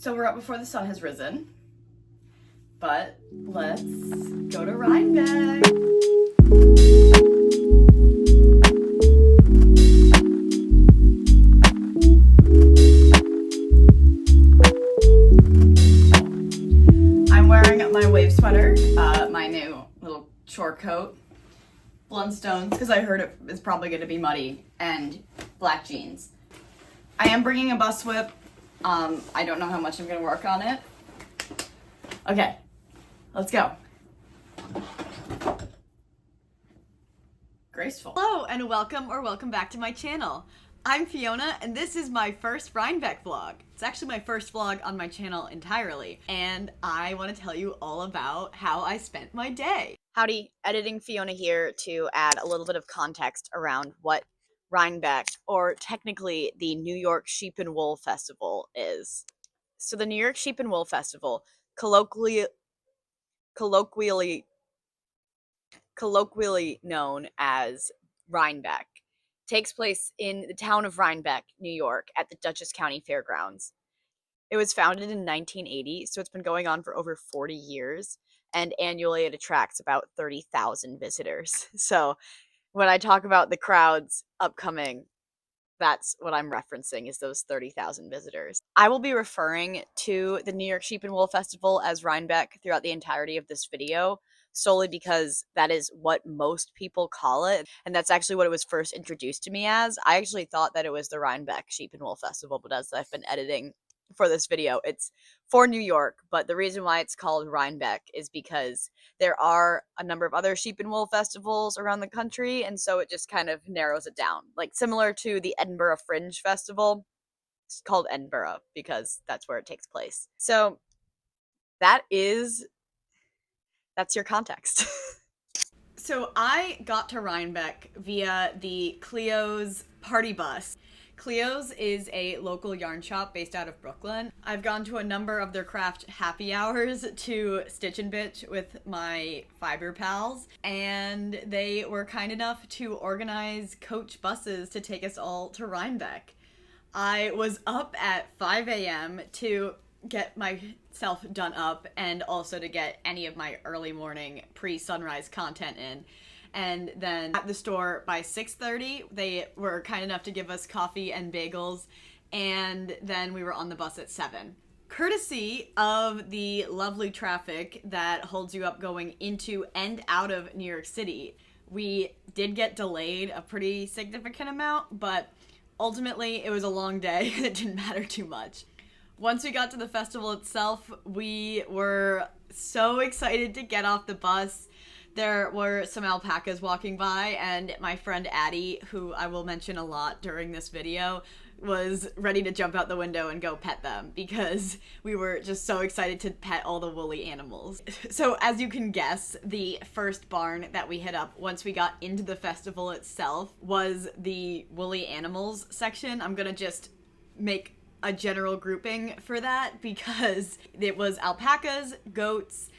So we're up before the sun has risen, but let's go to Rhinebeck. I'm wearing my wave sweater, my new little short coat, Blundstones, because I heard it's probably going to be muddy, and black jeans. I am bringing a bus whip. I don't know how much I'm going to work on it. Okay, let's go. Graceful. Hello and welcome back to my channel. I'm Fiona and this is my first Rhinebeck vlog. It's actually my first vlog on my channel entirely, and I want to tell you all about how I spent my day. Howdy, editing Fiona here to add a little bit of context around what Rhinebeck, or technically the New York Sheep and Wool Festival, is. So the New York Sheep and Wool Festival, colloquially known as Rhinebeck, takes place in the town of Rhinebeck, New York, at the Dutchess County Fairgrounds. It was founded in 1980, so it's been going on for over 40 years, and annually it attracts about 30,000 visitors. So when I talk about the crowds upcoming, that's what I'm referencing, is those 30,000 visitors. I will be referring to the New York Sheep and Wool Festival as Rhinebeck throughout the entirety of this video, solely because that is what most people call it, and that's actually what it was first introduced to me as. I actually thought that it was the Rhinebeck Sheep and Wool Festival, but as I've been editing for this video, it's for New York, but the reason why it's called Rhinebeck is because there are a number of other sheep and wool festivals around the country, and so it just kind of narrows it down. Like similar to the Edinburgh Fringe Festival, it's called Edinburgh because that's where it takes place. So that's your context. So I got to Rhinebeck via the Cleo's party bus. Cleo's is a local yarn shop based out of Brooklyn. I've gone to a number of their craft happy hours to stitch and bitch with my fiber pals, and they were kind enough to organize coach buses to take us all to Rhinebeck. I was up at 5 a.m. to get myself done up and also to get any of my early morning pre-sunrise content in. And then at the store by 6:30, they were kind enough to give us coffee and bagels, and then we were on the bus at 7. Courtesy of the lovely traffic that holds you up going into and out of New York City, we did get delayed a pretty significant amount, but ultimately it was a long day and it didn't matter too much. Once we got to the festival itself, we were so excited to get off the bus. There were some alpacas walking by, and my friend Addie, who I will mention a lot during this video, was ready to jump out the window and go pet them because we were just so excited to pet all the woolly animals. So as you can guess, the first barn that we hit up once we got into the festival itself was the woolly animals section. I'm gonna just make a general grouping for that because it was alpacas, goats,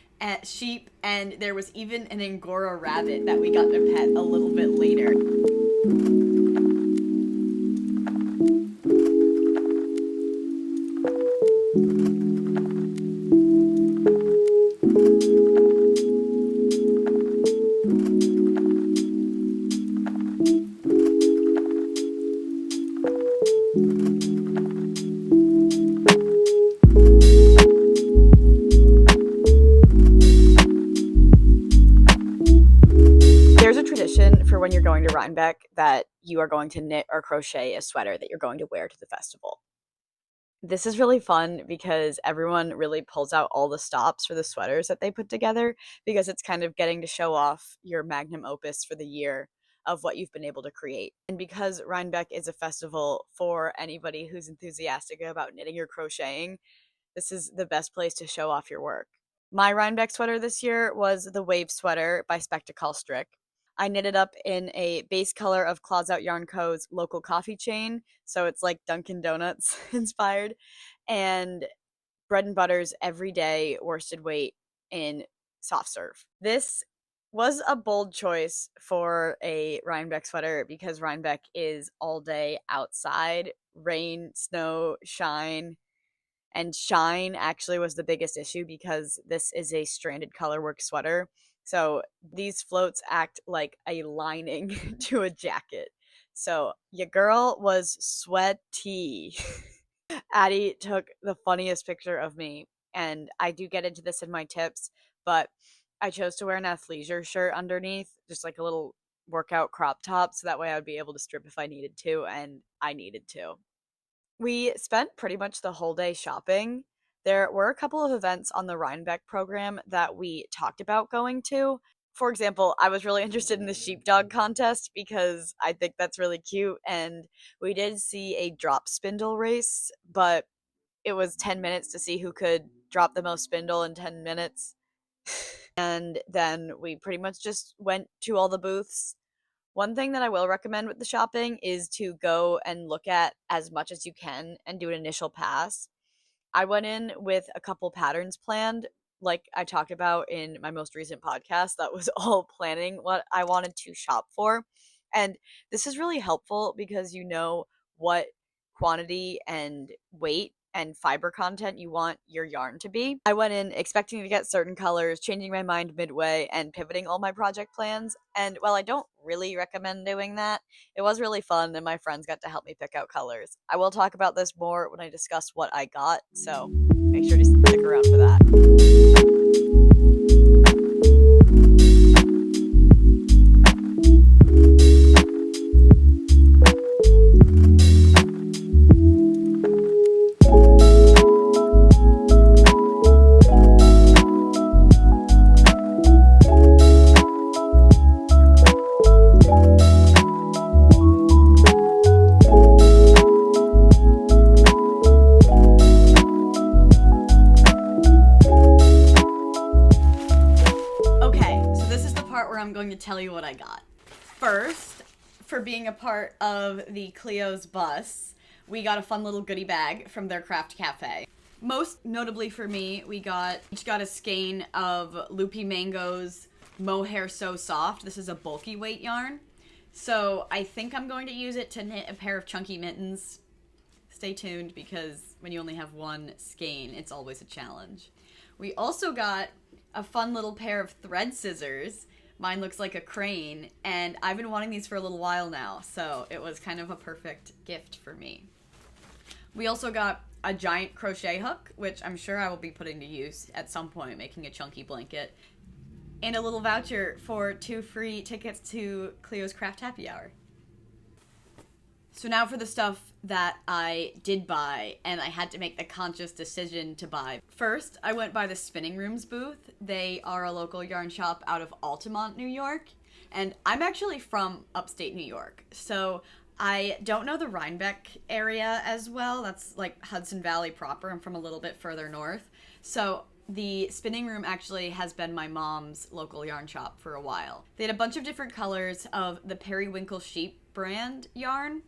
sheep, and there was even an Angora rabbit that we got to pet a little bit later. For when you're going to Rhinebeck, that you are going to knit or crochet a sweater that you're going to wear to the festival. This is really fun because everyone really pulls out all the stops for the sweaters that they put together, because it's kind of getting to show off your magnum opus for the year of what you've been able to create. And because Rhinebeck is a festival for anybody who's enthusiastic about knitting or crocheting, this is the best place to show off your work. My Rhinebeck sweater this year was the Wave Sweater by Spectacle Strick. I knitted up in a base color of Claws Out Yarn Co.'s local coffee chain, so it's like Dunkin' Donuts inspired, and Bread and Butter's Everyday Worsted Weight in soft serve. This was a bold choice for a Rhinebeck sweater because Rhinebeck is all day outside, rain, snow, shine, And shine actually was the biggest issue because this is a stranded colorwork sweater. So these floats act like a lining to a jacket. So your girl was sweaty. Addie took the funniest picture of me, and I do get into this in my tips, but I chose to wear an athleisure shirt underneath, just like a little workout crop top, so that way I would be able to strip if I needed to, and I needed to. We spent pretty much the whole day shopping. There were a couple of events on the Rhinebeck program that we talked about going to. For example, I was really interested in the sheepdog contest because I think that's really cute, and we did see a drop spindle race, but it was 10 minutes to see who could drop the most spindle in 10 minutes. And then we pretty much just went to all the booths. One thing that I will recommend with the shopping is to go and look at as much as you can and do an initial pass. I went in with a couple patterns planned, like I talked about in my most recent podcast. That was all planning what I wanted to shop for. And this is really helpful because you know what quantity and weight and fiber content you want your yarn to be. I went in expecting to get certain colors, changing my mind midway, and pivoting all my project plans. And while I don't really recommend doing that, it was really fun and my friends got to help me pick out colors. I will talk about this more when I discuss what I got, so make sure to stick around for that. I'm going to tell you what I got. First, for being a part of the Cleo's bus, we got a fun little goodie bag from their craft cafe. Most notably for me, we each got a skein of Loopy Mango's Mohair So Soft. This is a bulky weight yarn. So I think I'm going to use it to knit a pair of chunky mittens. Stay tuned because when you only have one skein, it's always a challenge. We also got a fun little pair of thread scissors. Mine looks like a crane, and I've been wanting these for a little while now, so it was kind of a perfect gift for me. We also got a giant crochet hook, which I'm sure I will be putting to use at some point, making a chunky blanket, and a little voucher for 2 free tickets to Cleo's Craft Happy Hour. So now for the stuff that I did buy, and I had to make the conscious decision to buy. First, I went by the Spinning Rooms booth. They are a local yarn shop out of Altamont, New York, and I'm actually from upstate New York, so I don't know the Rhinebeck area as well. That's like Hudson Valley proper. I'm from a little bit further north, so the Spinning Room actually has been my mom's local yarn shop for a while. They had a bunch of different colors of the Periwinkle Sheep brand yarn.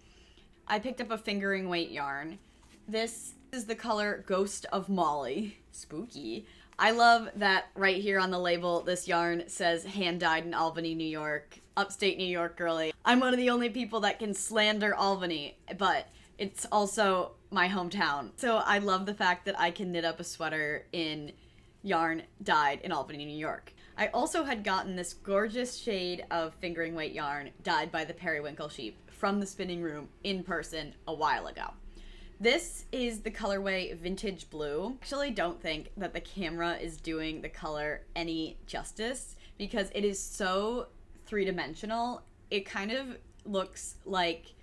I picked up a fingering weight yarn. This is the color Ghost of Molly. Spooky. I love that right here on the label, this yarn says hand-dyed in Albany, New York. Upstate New York girly. I'm one of the only people that can slander Albany, but it's also my hometown. So I love the fact that I can knit up a sweater in yarn dyed in Albany, New York. I also had gotten this gorgeous shade of fingering weight yarn dyed by the Periwinkle Sheep from the Spinning Room in person a while ago. This is the colorway Vintage Blue. I actually don't think that the camera is doing the color any justice because it is so three-dimensional. It kind of looks like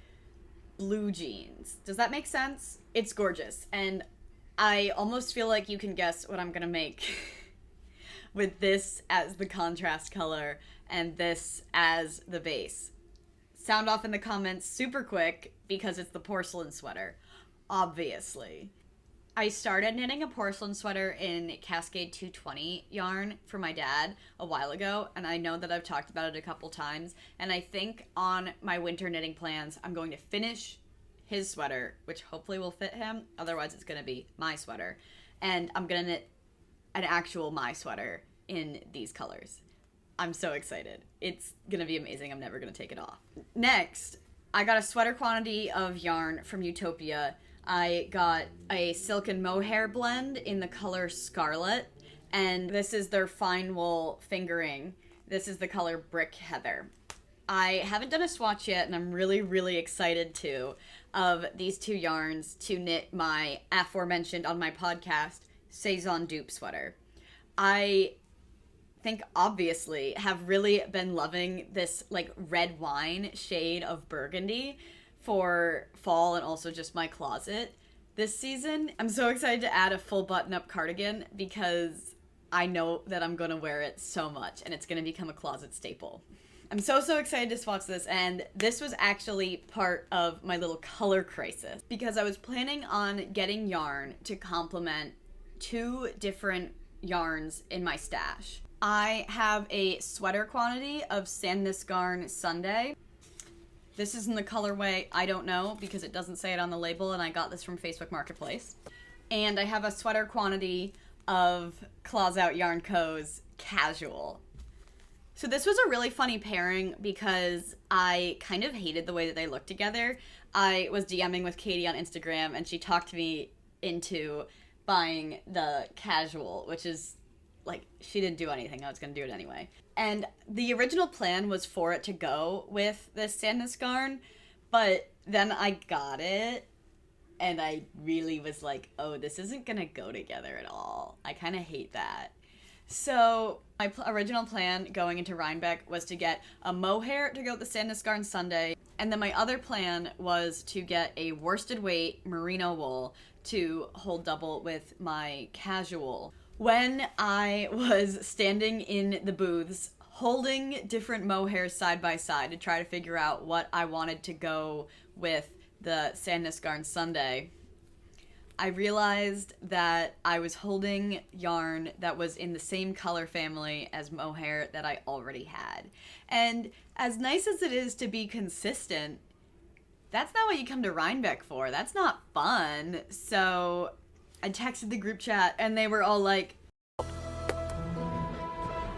blue jeans. Does that make sense? It's gorgeous, and I almost feel like you can guess what I'm gonna make with this as the contrast color and this as the base. Sound off in the comments super quick because it's the porcelain sweater, obviously. I started knitting a porcelain sweater in Cascade 220 yarn for my dad a while ago, and I know that I've talked about it a couple times, and I think on my winter knitting plans, I'm going to finish his sweater, which hopefully will fit him, otherwise it's going to be my sweater, and I'm going to knit an actual my sweater in these colors. I'm so excited. It's gonna be amazing. I'm never gonna take it off. Next, I got a sweater quantity of yarn from Utopia. I got a silk and mohair blend in the color Scarlet, and this is their fine wool fingering. This is the color Brick Heather. I haven't done a swatch yet, and I'm really, really excited to, of these two yarns to knit my aforementioned on my podcast Saison dupe sweater. I think obviously have really been loving this like red wine shade of burgundy for fall and also just my closet this season. I'm so excited to add a full button-up cardigan because I know that I'm gonna wear it so much and it's gonna become a closet staple. I'm so excited to swatch this, and this was actually part of my little color crisis because I was planning on getting yarn to complement two different yarns in my stash. I have a sweater quantity of Sandnes Garn Sunday. This is in the colorway I don't know because it doesn't say it on the label, and I got this from Facebook Marketplace. And I have a sweater quantity of Claws Out Yarn Co.'s Casual. So this was a really funny pairing because I kind of hated the way that they looked together. I was DMing with Katie on Instagram, and she talked me into buying the Casual, which is like, she didn't do anything. I was going to do it anyway. And the original plan was for it to go with this Sandnes Garn, but then I got it, and I really was like, oh, this isn't going to go together at all. I kind of hate that. So my original plan going into Rhinebeck was to get a mohair to go with the Sandnes Garn Sunday, and then my other plan was to get a worsted weight merino wool to hold double with my Casual. When I was standing in the booths holding different mohairs side by side to try to figure out what I wanted to go with the Sandnes Garn Sunday, I realized that I was holding yarn that was in the same color family as mohair that I already had. And as nice as it is to be consistent, that's not what you come to Rhinebeck for. That's not fun. So I texted the group chat, and they were all like,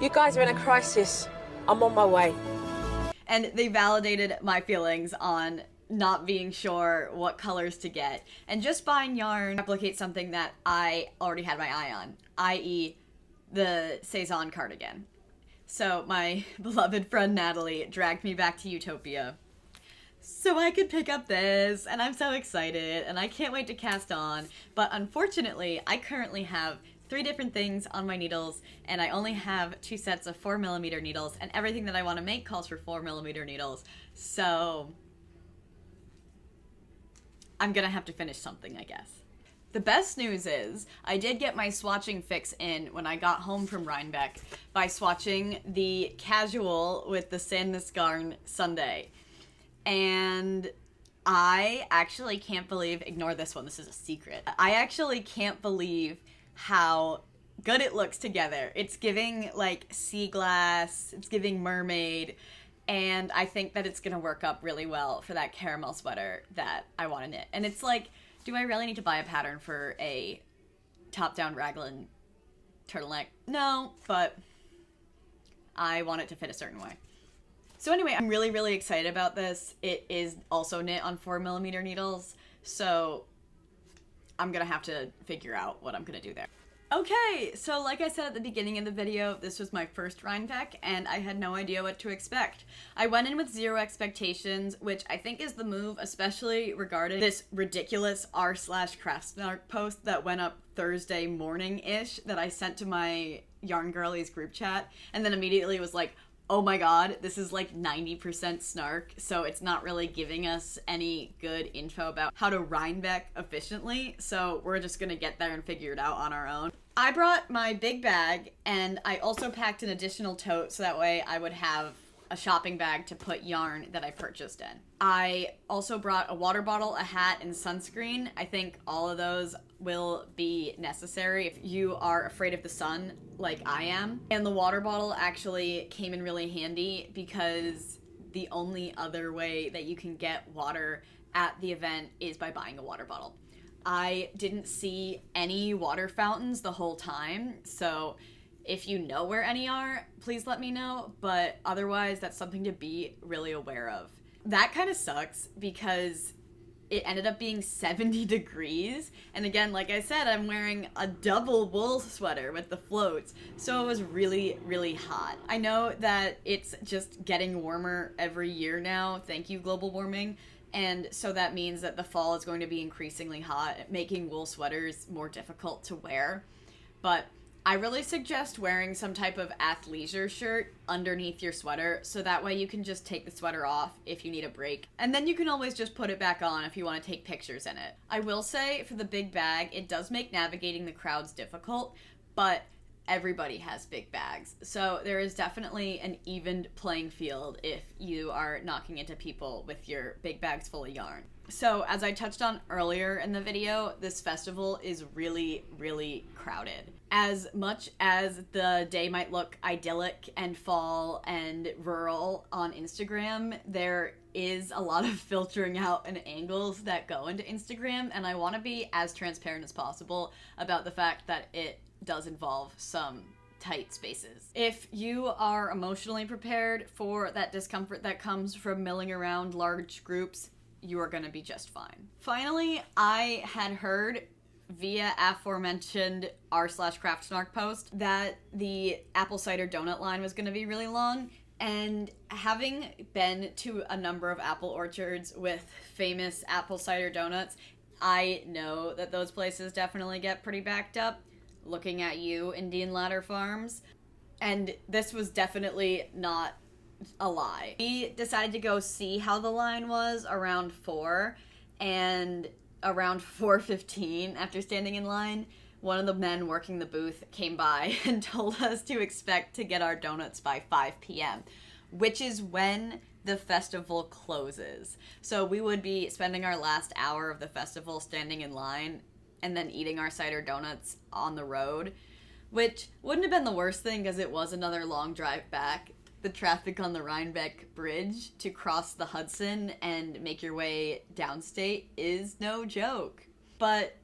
"You guys are in a crisis. I'm on my way." And they validated my feelings on not being sure what colors to get, and just buying yarn replicate something that I already had my eye on, i.e. the Saison cardigan. So my beloved friend Natalie dragged me back to Utopia so I could pick up this, and I'm so excited, and I can't wait to cast on. But unfortunately, I currently have 3 different things on my needles, and I only have 2 sets of 4mm needles, and everything that I want to make calls for 4mm needles, so I'm gonna have to finish something, I guess. The best news is I did get my swatching fix in when I got home from Rhinebeck by swatching the Casual with the Sandnes Garn Sunday. And I actually can't believe, ignore this one, this is a secret. I actually can't believe how good it looks together. It's giving like sea glass, it's giving mermaid, and I think that it's gonna work up really well for that caramel sweater that I want to knit. And it's like, do I really need to buy a pattern for a top-down raglan turtleneck? No, but I want it to fit a certain way. So anyway, I'm really, really excited about this. It is also knit on 4mm needles, so I'm gonna have to figure out what I'm gonna do there. Okay, so like I said at the beginning of the video, this was my first Rhinebeck, and I had no idea what to expect. I went in with 0 expectations, which I think is the move, especially regarding this ridiculous r/craftsnark post that went up Thursday morning-ish that I sent to my Yarn Girlies group chat, and then immediately was like, oh my god, this is like 90% snark, so it's not really giving us any good info about how to Rhinebeck efficiently, so we're just gonna get there and figure it out on our own. I brought my big bag, and I also packed an additional tote so that way I would have a shopping bag to put yarn that I purchased in. I also brought a water bottle, a hat, and sunscreen. I think all of those will be necessary if you are afraid of the sun like I am. And the water bottle actually came in really handy because the only other way that you can get water at the event is by buying a water bottle. I didn't see any water fountains the whole time, so if you know where any are, please let me know, but otherwise that's something to be really aware of. That kind of sucks because it ended up being 70 degrees. And again, like I said, I'm wearing a double wool sweater with the floats, so it was really, really hot. I know that it's just getting warmer every year now. Thank you, global warming. And so that means that the fall is going to be increasingly hot, making wool sweaters more difficult to wear. But I really suggest wearing some type of athleisure shirt underneath your sweater, so that way you can just take the sweater off if you need a break. And then you can always just put it back on if you want to take pictures in it. I will say, for the big bag, it does make navigating the crowds difficult, but everybody has big bags. So there is definitely an evened playing field if you are knocking into people with your big bags full of yarn. So as I touched on earlier in the video, this festival is really, really crowded. As much as the day might look idyllic and fall and rural on Instagram, there is a lot of filtering out and angles that go into Instagram, and I want to be as transparent as possible about the fact that it does involve some tight spaces. If you are emotionally prepared for that discomfort that comes from milling around large groups, you are going to be just fine. Finally, I had heard via aforementioned r/craftsnark post that the apple cider donut line was going to be really long, and having been to a number of apple orchards with famous apple cider donuts, I know that those places definitely get pretty backed up. Looking at you, Indian Ladder Farms. And this was definitely not a lie. We decided to go see how the line was around 4, and around 4:15, after standing in line, one of the men working the booth came by and told us to expect to get our donuts by 5 p.m., which is when the festival closes. So we would be spending our last hour of the festival standing in line and then eating our cider donuts on the road, which wouldn't have been the worst thing because it was another long drive back. The traffic on the Rhinebeck Bridge to cross the Hudson and make your way downstate is no joke. But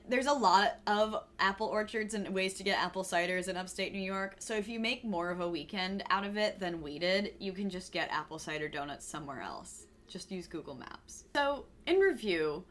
there's a lot of apple orchards and ways to get apple ciders in upstate New York, so if you make more of a weekend out of it than we did, you can just get apple cider donuts somewhere else. Just use Google Maps. So, in review,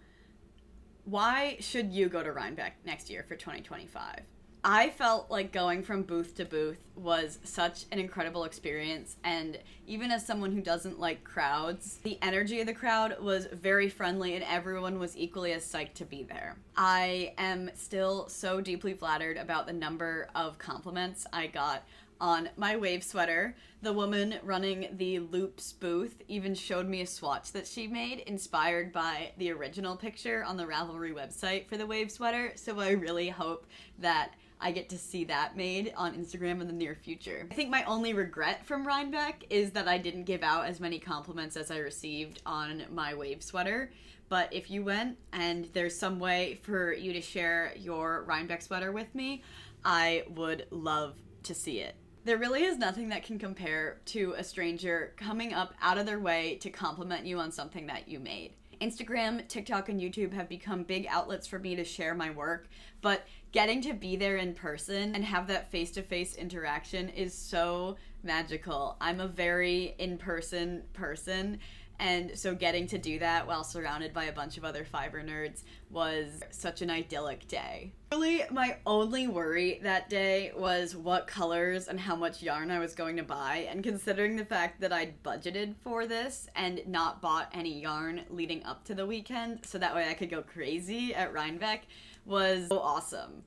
why should you go to Rhinebeck next year for 2025? I felt like going from booth to booth was such an incredible experience, and even as someone who doesn't like crowds, the energy of the crowd was very friendly and everyone was equally as psyched to be there. I am still so deeply flattered about the number of compliments I got on my wave sweater. The woman running the Loops booth even showed me a swatch that she made inspired by the original picture on the Ravelry website for the wave sweater, so I really hope that I get to see that made on Instagram in the near future. I think my only regret from Rhinebeck is that I didn't give out as many compliments as I received on my wave sweater, but if you went and there's some way for you to share your Rhinebeck sweater with me, I would love to see it. There really is nothing that can compare to a stranger coming up out of their way to compliment you on something that you made. Instagram, TikTok, and YouTube have become big outlets for me to share my work, but getting to be there in person and have that face-to-face interaction is so magical. I'm a very in-person person, and so getting to do that while surrounded by a bunch of other fiber nerds was such an idyllic day. Really, my only worry that day was what colors and how much yarn I was going to buy, and considering the fact that I'd budgeted for this and not bought any yarn leading up to the weekend so that way I could go crazy at Rhinebeck was so awesome.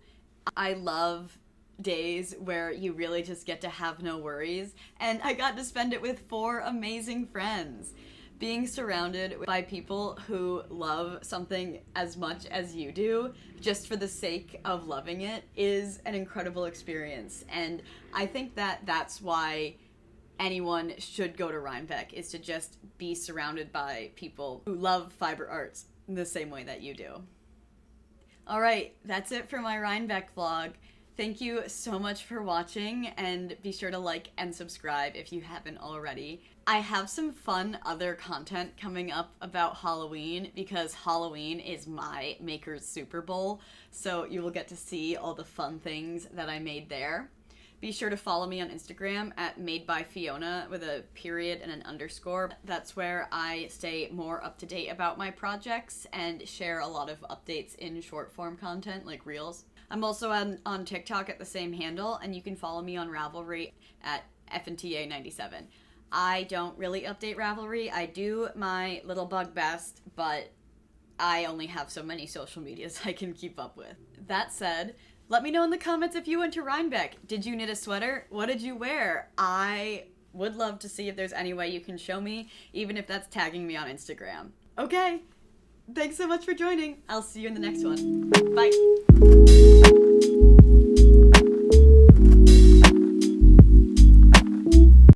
I love days where you really just get to have no worries, and I got to spend it with 4 amazing friends. Being surrounded by people who love something as much as you do, just for the sake of loving it, is an incredible experience. And I think that that's why anyone should go to Rhinebeck, is to just be surrounded by people who love fiber arts in the same way that you do. Alright, that's it for my Rhinebeck vlog. Thank you so much for watching, and be sure to like and subscribe if you haven't already. I have some fun other content coming up about Halloween, because Halloween is my Maker's Super Bowl, so you will get to see all the fun things that I made there. Be sure to follow me on Instagram at madebyfiona with a period and an underscore. That's where I stay more up to date about my projects and share a lot of updates in short form content like reels. I'm also on TikTok at the same handle, and you can follow me on Ravelry at FNTA97. I don't really update Ravelry. I do my little bug best, but I only have so many social medias I can keep up with. That said, let me know in the comments if you went to Rhinebeck. Did you knit a sweater? What did you wear? I would love to see if there's any way you can show me, even if that's tagging me on Instagram. Okay, thanks so much for joining. I'll see you in the next one. Bye.